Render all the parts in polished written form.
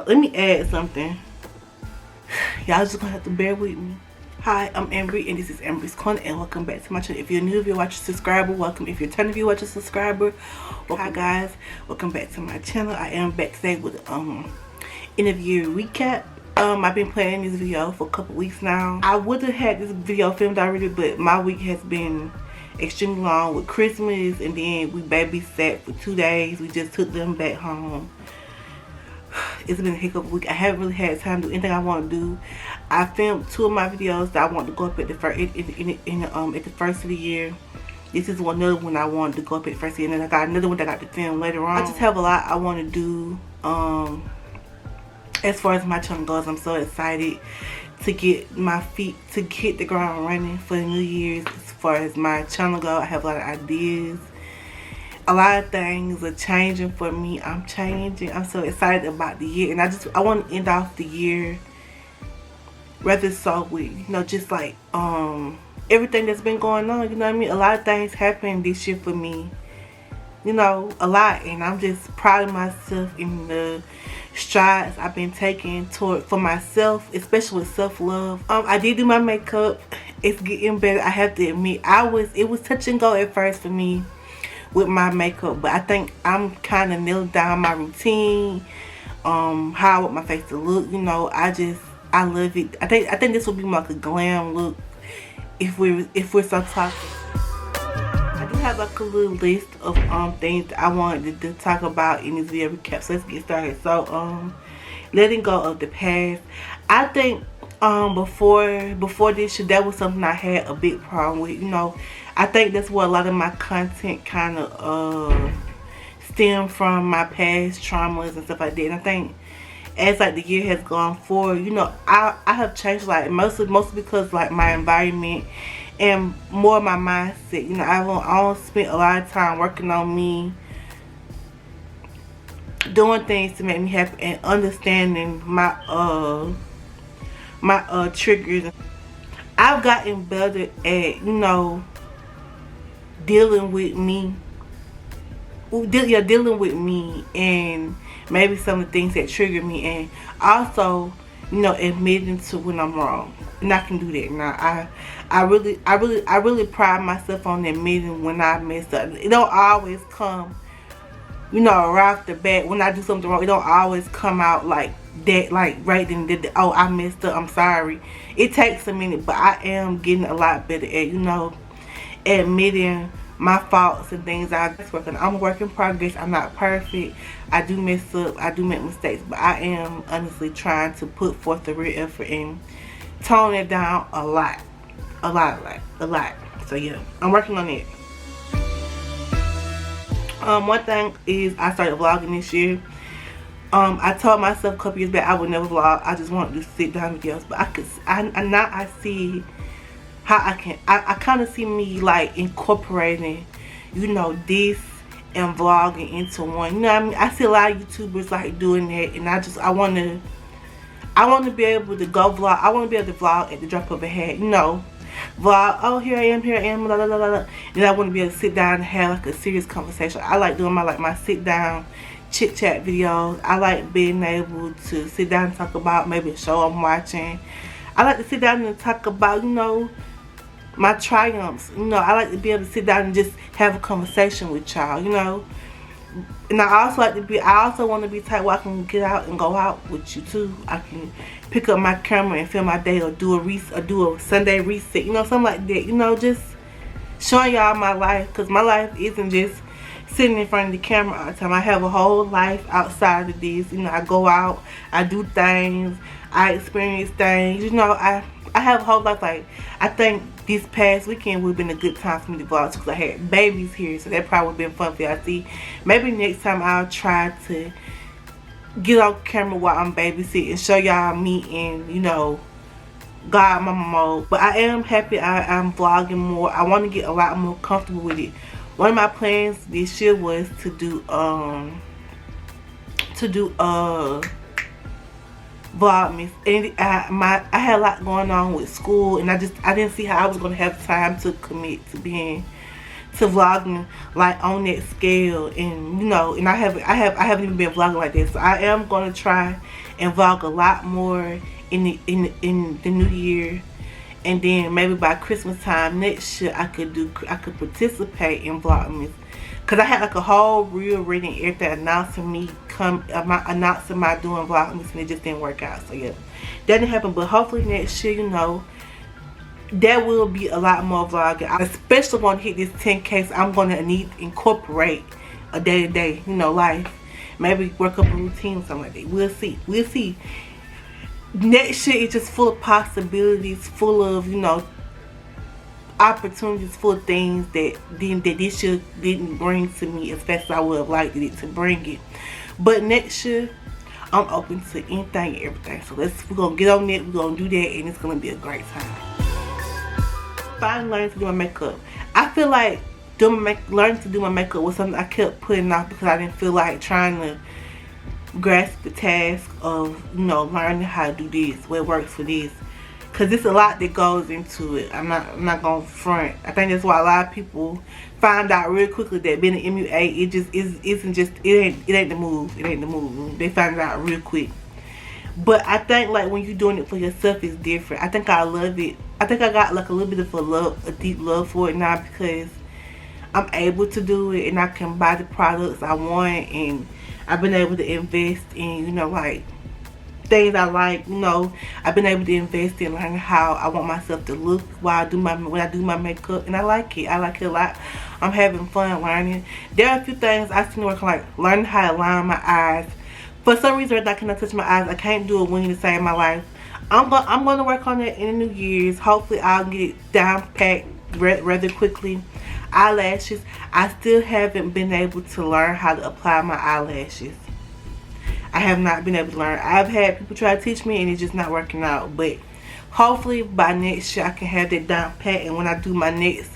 let me add something. Y'all just gonna have to bear with me. Hi, I'm Ambry, and this is Ambry's Corner, and welcome back to my channel. If you're new, if you're watching subscriber, welcome. If you're turning viewer, watching subscriber, welcome. Hi guys, welcome back to my channel. I am back today with interview recap. I've been planning this video for a couple weeks now. I would have had this video filmed already, but my week has been extremely long with Christmas, and then we babysat for 2 days. We just took them back home. It's been a hiccup week. I haven't really had time to do anything I want to do. I filmed 2 of my videos that I want to go up at the first at the first of the year. This is another one I wanted to go up at the first of the year, and then I got another one that I got to film later on. I just have a lot I want to do. As far as my channel goes, I'm so excited to get my feet, to hit the ground running for the New Year's. As far as my channel goes, I have a lot of ideas. A lot of things are changing for me. I'm changing. I'm so excited about the year, and I want to end off the year rather so with, you know, just like everything that's been going on. You know what I mean? A lot of things happened this year for me. You know, a lot, and I'm just proud of myself in the strides I've been taking for myself, especially with self-love. I did do my makeup. It's getting better. I have to admit, it was touch and go at first for me with my makeup, but I think I'm kind of nailed down my routine, how I want my face to look. You know, I love it. I think this will be like a glam look if we're so talking. I do have like a little list of things that I wanted to talk about in this video recap. So let's get started. So letting go of the past. I think before this year, that was something I had a big problem with. You know, I think that's where a lot of my content kind of stem from, my past traumas and stuff like that. And I think as like the year has gone forward, you know, I have changed, like mostly because like my environment and more my mindset. You know, I spent a lot of time working on me, doing things to make me happy, and understanding my triggers. I've gotten better at, you know, dealing with me and maybe some of the things that trigger me, and also, you know, admitting to when I'm wrong. And I can do that now. I really pride myself on admitting when I mess up. It don't always come, you know, right off the bat. When I do something wrong, it don't always come out like that, like right then. Oh, I messed up, I'm sorry. It takes a minute, but I am getting a lot better at, you know, admitting my faults and things. I'm a work in progress. I'm not perfect. I do mess up. I do make mistakes, but I am honestly trying to put forth the real effort and tone it down a lot. So yeah, I'm working on it. One thing is, I started vlogging this year. I told myself a couple years back I would never vlog. I just wanted to sit down videos, but now I see how I kind of see me like incorporating, you know, this and vlogging into one. You know what I mean? I see a lot of YouTubers like doing that, and I want to be able to go vlog. I want to be able to vlog at the drop of a hat. You know, vlog. Oh, here I am, blah, blah, blah, blah. And I want to be able to sit down and have like a serious conversation. I like doing my sit down chit chat videos. I like being able to sit down and talk about maybe a show I'm watching. I like to sit down and talk about, you know, my triumphs. You know, I like to be able to sit down and just have a conversation with y'all, you know. And I also want to be type where I can get out and go out with you too. I can pick up my camera and film my day, or do a Sunday reset, you know, something like that. You know, just showing y'all my life, because my life isn't just sitting in front of the camera all the time. I have a whole life outside of this. You know, I go out, I do things, I experience things. You know, I have a whole life. Like, I think this past weekend would have been a good time for me to vlog because I had babies here, so that probably would have been fun for y'all to see. Maybe next time I'll try to get on camera while I'm babysitting and show y'all me in, you know, God mama mode. But I am happy I'm vlogging more. I want to get a lot more comfortable with it. One of my plans this year was to do Vlogmas, and I had a lot going on with school, and I didn't see how I was going to have time to commit to to vlogging like on that scale, and you know, and I haven't even been vlogging like this. So I am gonna try and vlog a lot more in the new year, and then maybe by Christmas time next year I could participate in Vlogmas, cause I had like a whole reel written everything announcing my doing Vlogmas, and it just didn't work out. So yeah, that didn't happen. But hopefully next year, you know, there will be a lot more vlogging. I especially want to hit this 10K, so I'm gonna need to incorporate a day-to-day, you know, life. Maybe work up a routine or something like that. We'll see. We'll see. Next year is just full of possibilities, full of, you know, opportunities, full of things that this year didn't bring to me as fast as I would have liked it to bring it. But next year, I'm open to anything and everything. So we're gonna get on it, we're gonna do that, and it's gonna be a great time. Finally learning to do my makeup. I feel like learning to do my makeup was something I kept putting off because I didn't feel like trying to grasp the task of, you know, learning how to do this, what works for this, because it's a lot that goes into it. I'm not gonna front. I think that's why a lot of people find out real quickly that being an MUA, it ain't the move. It ain't the move. They find it out real quick. But I think like when you're doing it for yourself, it's different. I think I love it. I think I got like a little bit of a deep love for it now, because I'm able to do it and I can buy the products I want, and I've been able to invest in, you know, like things I like, you know. I've been able to invest in learning how I want myself to look when I do my makeup, and I like it. I like it a lot. I'm having fun learning. There are a few things I still work on, like learning how to line my eyes. For some reason I cannot touch my eyes. I can't do a wing to save my life. I'm gonna work on that in the New Year's. Hopefully I'll get it down packed rather quickly. Eyelashes, I still haven't been able to learn how to apply my eyelashes. I have not been able to learn. I've had people try to teach me and it's just not working out. But hopefully by next year I can have that down pat, and when I do my next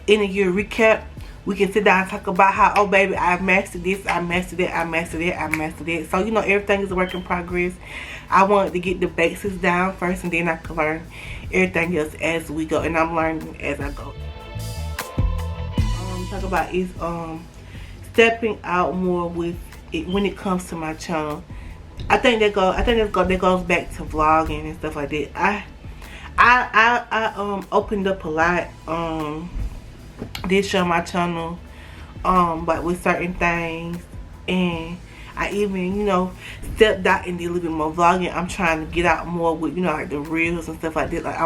end of year recap, we can sit down and talk about how, oh baby, I've mastered this, I mastered it, I mastered it, I mastered it. So, you know, everything is a work in progress. I wanted to get the basics down first, and then I can learn everything else as we go, and I'm learning as I go. Talk about is stepping out more with it when it comes to my channel. I think that goes back to vlogging and stuff like that. I opened up a lot this year on my channel, but with certain things, and I even, you know, stepped out and did a little bit more vlogging. I'm trying to get out more with, you know, like the reels and stuff like that. Like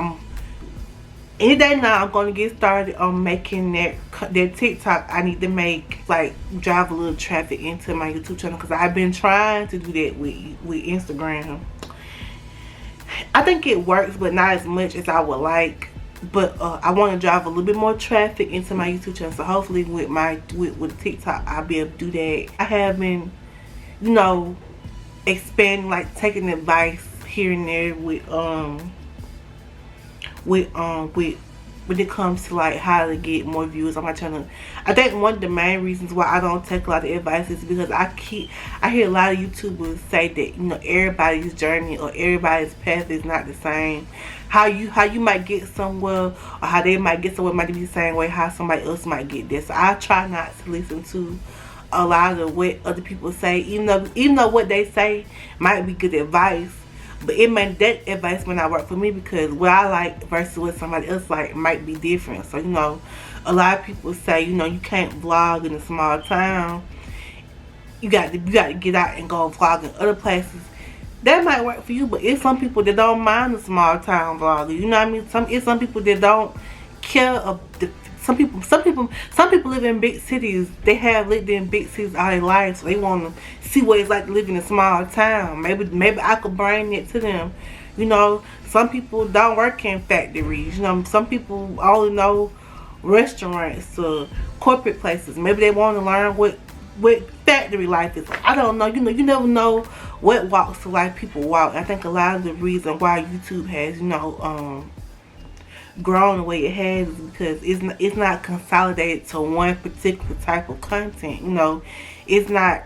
any day now I'm going to get started on making that TikTok I need to make, like drive a little traffic into my YouTube channel, because I've been trying to do that with Instagram. I think it works, but not as much as I would like. But I want to drive a little bit more traffic into my YouTube channel. So hopefully with TikTok I'll be able to do that. I have been, you know, expanding, like taking advice here and there when it comes to like how to get more views on my channel. I think one of the main reasons why I don't take a lot of advice is because I hear a lot of YouTubers say that, you know, everybody's journey or everybody's path is not the same. How you might get somewhere, or how they might get somewhere might be the same way how somebody else might get there. So I try not to listen to a lot of what other people say, even though what they say might be good advice. But that advice may not work for me, because what I like versus what somebody else like might be different. So, you know, a lot of people say, you know, you can't vlog in a small town. You got to get out and go vlog in other places. That might work for you, but it's some people that don't mind the small town vlogging. You know what I mean? It's some people that don't care. Some people live in big cities. They have lived in big cities all their life, so they want to see what it's like to live in a small town. Maybe I could bring it to them. You know, some people don't work in factories. You know, some people only know restaurants or corporate places. Maybe they want to learn what factory life is like. I don't know. You know, you never know what walks of life people walk. I think a lot of the reason why YouTube has, you know, grown the way it has is because it's not consolidated to one particular type of content. You know, it's a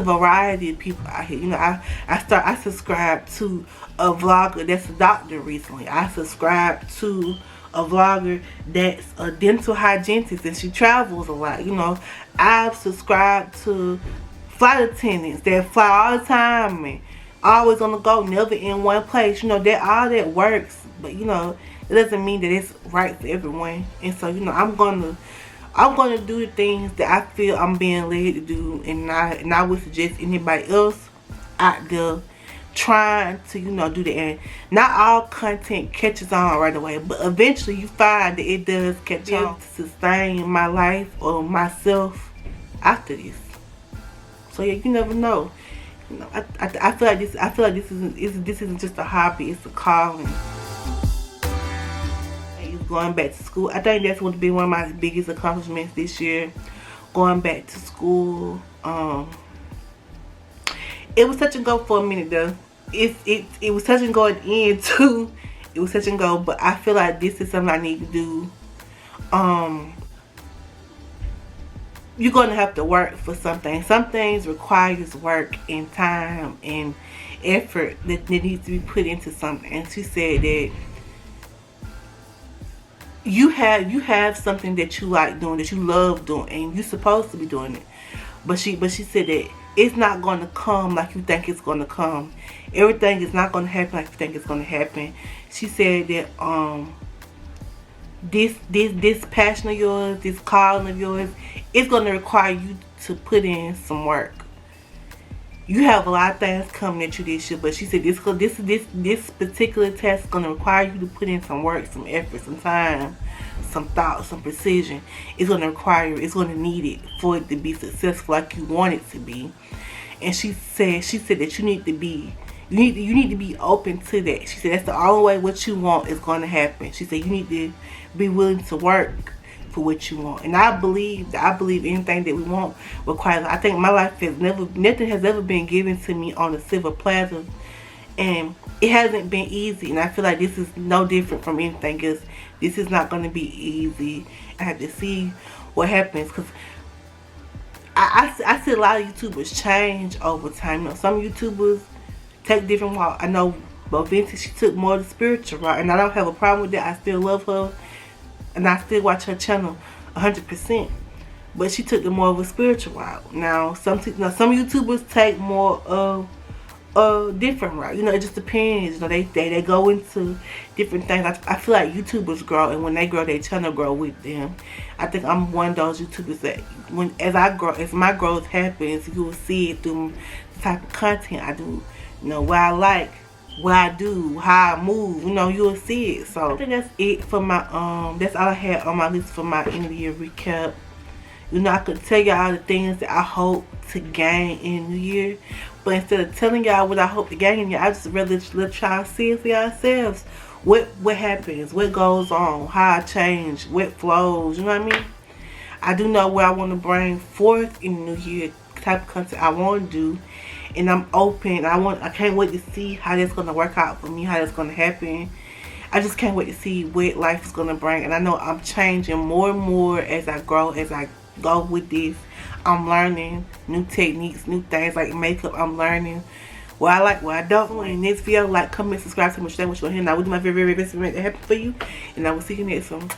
variety of people out here. You know, I subscribed to a vlogger that's a doctor recently. I subscribed to a vlogger that's a dental hygienist and she travels a lot. You know, I've subscribed to flight attendants that fly all the time and always on the go, never in one place. You know, that all that works, but you know, it doesn't mean that it's right for everyone. And so, you know, I'm gonna do the things that I feel I'm being led to do, and I would suggest anybody else out there trying to, you know, do that. And not all content catches on right away, but eventually you find that it does catch on to sustain my life or myself after this. So yeah, you never know. You know, I feel like this isn't just a hobby, it's a calling. It's going back to school. I think that's going to be one of my biggest accomplishments this year. Going back to school. It was touch and go for a minute though. It was touch and go at the end too. It was touch and go, but I feel like this is something I need to do. You're gonna have to work for something. Some things requires work and time and effort that needs to be put into something. And she said that you have something that you like doing, that you love doing, and you're supposed to be doing it. But she said that it's not going to come like you think it's going to come. Everything is not going to happen like you think it's going to happen. She said that this passion of yours, this calling of yours, it's going to require you to put in some work. You have a lot of things coming at you this year, but she said this particular test is going to require you to put in some work, some effort, some time, some thought, some precision. It's going to require, it's going to need it for it to be successful like you want it to be. And she said that you need to be open to that. She said that's the only way what you want is going to happen. She said you need to be willing to work for what you want. And I believe anything that we want requires. I think my life nothing has ever been given to me on a silver platter, and it hasn't been easy. And I feel like this is no different from anything else. This is not going to be easy. I have to see what happens, because I see a lot of YouTubers change over time. You know, some YouTubers take different route. I know Vinci, she took more of the spiritual route, and I don't have a problem with that. I still love her, and I still watch her channel 100%. But she took the more of a spiritual route. Now some YouTubers take more of a different route. You know, it just depends. You know, they go into different things. I feel like YouTubers grow, and when they grow, their channel grow with them. I think I'm one of those YouTubers that as my growth happens, you will see it through the type of content I do. You know, what I like, what I do, how I move, you know, you'll see it. So I think that's it for my that's all I had on my list for my end of the year recap. You know, I could tell y'all the things that I hope to gain in the new year, but instead of telling y'all what I hope to gain in the year, I just rather let y'all see it for yourselves. What happens, what goes on, how I change, what flows, you know what I mean? I do know what I want to bring forth in the new year, type of content I want to do. And I'm open. I can't wait to see how that's gonna work out for me, how that's gonna happen. I just can't wait to see what life is gonna bring. And I know I'm changing more and more as I grow, as I go with this. I'm learning new techniques, new things like makeup. I'm learning what I like, what I don't. In this video, like, comment, subscribe to my channel, what you want to hear. And I will do my very, very best to make that happen for you. And I will see you next one.